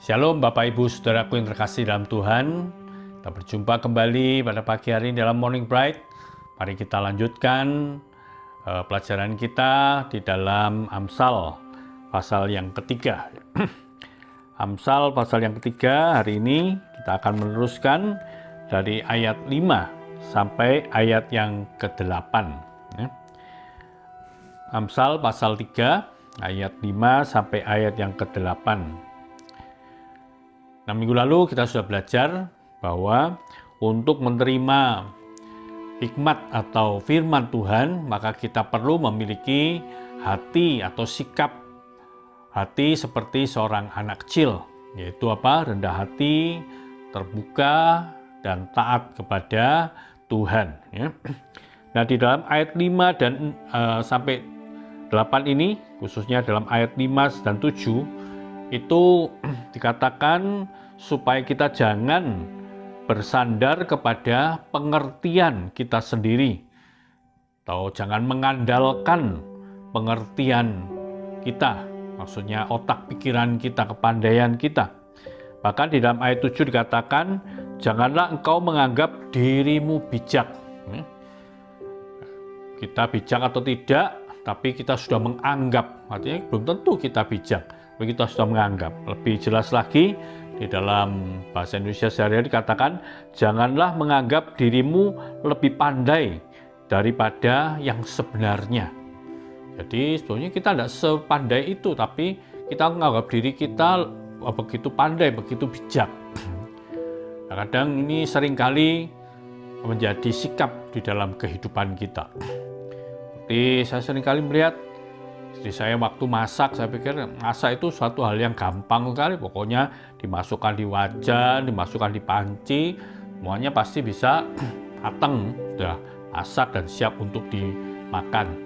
Shalom Bapak Ibu Saudaraku yang terkasih dalam Tuhan. Kita berjumpa kembali pada pagi hari ini dalam Morning Bright. Mari kita lanjutkan pelajaran kita di dalam Amsal pasal yang ketiga. Amsal pasal yang ketiga, hari ini kita akan meneruskan dari ayat 5 sampai ayat yang ke-8. Amsal pasal 3 ayat 5 sampai ayat yang ke-8. Nah, minggu lalu kita sudah belajar bahwa untuk menerima hikmat atau firman Tuhan, maka kita perlu memiliki hati atau sikap hati seperti seorang anak kecil, yaitu apa? Rendah hati, terbuka, dan taat kepada Tuhan. Ya. Nah, di dalam ayat 5 dan sampai 8 ini, khususnya dalam ayat 5 dan 7, itu dikatakan supaya kita jangan bersandar kepada pengertian kita sendiri, atau jangan mengandalkan pengertian kita, maksudnya otak pikiran kita, kepandaian kita. Bahkan di dalam ayat 7 dikatakan, janganlah engkau menganggap dirimu bijak. Kita bijak atau tidak, tapi kita sudah menganggap, artinya belum tentu kita bijak, tapi kita sudah menganggap. Lebih jelas lagi, di dalam bahasa Indonesia sehari-hari dikatakan, janganlah menganggap dirimu lebih pandai daripada yang sebenarnya. Jadi sebetulnya kita tidak sepandai itu, tapi kita menganggap diri kita begitu pandai, begitu bijak. Kadang ini seringkali menjadi sikap di dalam kehidupan kita. Seperti saya seringkali melihat istri saya waktu masak, saya pikir masak itu suatu hal yang gampang sekali. Pokoknya dimasukkan di wajan, dimasukkan di panci, semuanya pasti bisa matang, sudah masak dan siap untuk dimakan.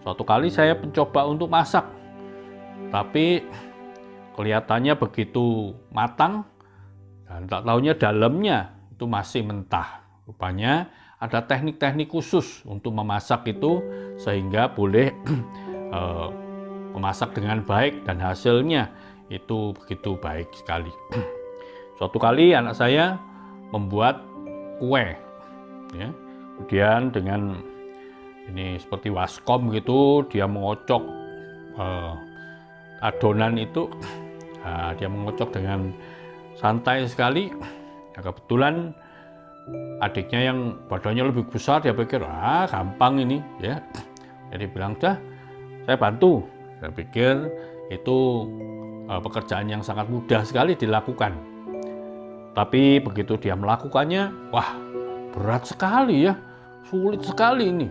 Suatu kali saya mencoba untuk masak, tapi kelihatannya begitu matang, dan tak tahunya dalamnya itu masih mentah. Rupanya ada teknik-teknik khusus untuk memasak itu sehingga boleh memasak dengan baik dan hasilnya itu begitu baik sekali. Suatu kali anak saya membuat kue, ya. Kemudian dengan ini seperti waskom gitu, dia mengocok adonan itu, dia mengocok dengan santai sekali. Nah, kebetulan adiknya yang badannya lebih besar, dia pikir gampang ini, ya. Jadi bilang, dah saya bantu. Saya pikir itu pekerjaan yang sangat mudah sekali dilakukan. Tapi begitu dia melakukannya, wah berat sekali ya, sulit sekali ini.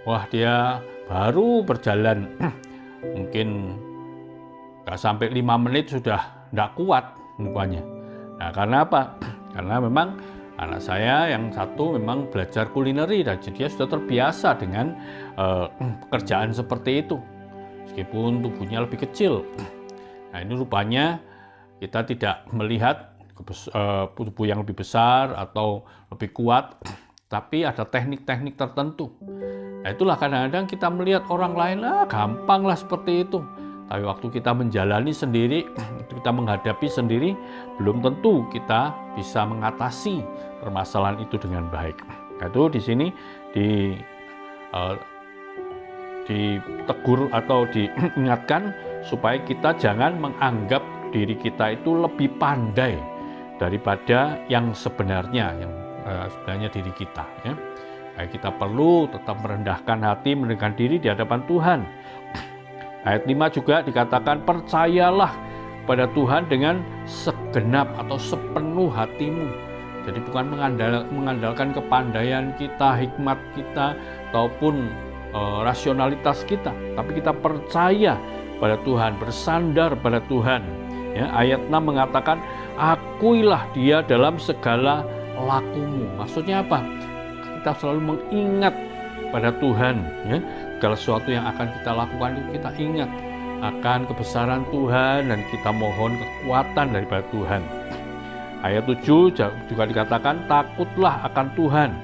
Wah, dia baru berjalan mungkin nggak sampai 5 menit sudah nggak kuat rupanya. Nah, karena apa? Karena memang anak saya yang satu memang belajar kulineri dan dia sudah terbiasa dengan pekerjaan seperti itu, meskipun tubuhnya lebih kecil. Nah, ini rupanya kita tidak melihat tubuh yang lebih besar atau lebih kuat, tapi ada teknik-teknik tertentu. Nah, itulah kadang-kadang kita melihat orang lain, gampang lah seperti itu. Tapi waktu kita menjalani sendiri, kita menghadapi sendiri, belum tentu kita bisa mengatasi permasalahan itu dengan baik. Nah, itu di sini ditegur atau diingatkan supaya kita jangan menganggap diri kita itu lebih pandai daripada yang sebenarnya, sebenarnya diri kita. Ya. Nah, kita perlu tetap merendahkan hati, merendahkan diri di hadapan Tuhan. Ayat 5 juga dikatakan, percayalah pada Tuhan dengan segenap atau sepenuh hatimu. Jadi bukan mengandalkan kepandaian kita, hikmat kita, ataupun rasionalitas kita, tapi kita percaya pada Tuhan, bersandar pada Tuhan. Ya, ayat 6 mengatakan, akuilah dia dalam segala lakumu. Maksudnya apa? Kita selalu mengingat pada Tuhan, ya. Segala sesuatu yang akan kita lakukan itu kita ingat akan kebesaran Tuhan dan kita mohon kekuatan daripada Tuhan. Ayat 7 juga dikatakan, takutlah akan Tuhan.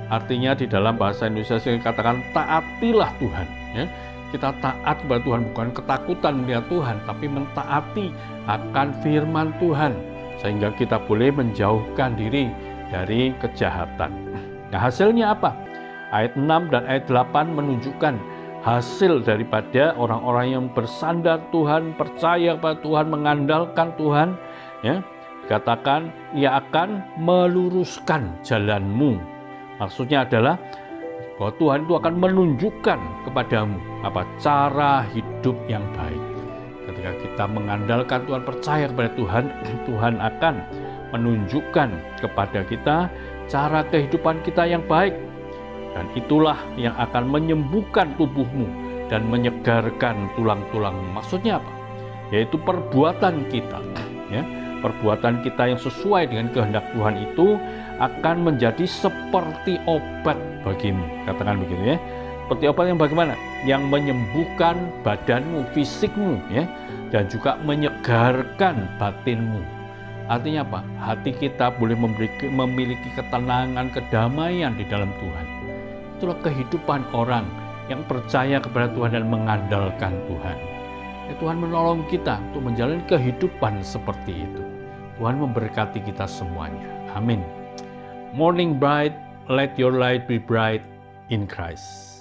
Artinya di dalam bahasa Indonesia dikatakan, taatilah Tuhan. Ya. kita taat kepada Tuhan, bukan ketakutan melihat Tuhan, tapi mentaati akan firman Tuhan, sehingga kita boleh menjauhkan diri dari kejahatan. Nah, hasilnya apa? Ayat 6 dan ayat 8 menunjukkan hasil daripada orang-orang yang bersandar Tuhan, percaya pada Tuhan, mengandalkan Tuhan, ya. Dikatakan ia akan meluruskan jalanmu. Maksudnya adalah bahwa Tuhan itu akan menunjukkan kepadamu apa cara hidup yang baik. Ketika kita mengandalkan Tuhan, percaya kepada Tuhan, Tuhan akan menunjukkan kepada kita cara kehidupan kita yang baik. Dan itulah yang akan menyembuhkan tubuhmu dan menyegarkan tulang-tulangmu. Maksudnya apa? Yaitu perbuatan kita, ya. Perbuatan kita yang sesuai dengan kehendak Tuhan itu akan menjadi seperti obat bagimu. Katakan begitu, ya. Seperti obat yang bagaimana? Yang menyembuhkan badanmu, fisikmu, ya, dan juga menyegarkan batinmu. Artinya apa? Hati kita boleh memiliki ketenangan, kedamaian di dalam Tuhan. Itulah kehidupan orang yang percaya kepada Tuhan dan mengandalkan Tuhan. Ya, Tuhan menolong kita untuk menjalani kehidupan seperti itu. Tuhan memberkati kita semuanya. Amin. Morning bright, let your light be bright in Christ.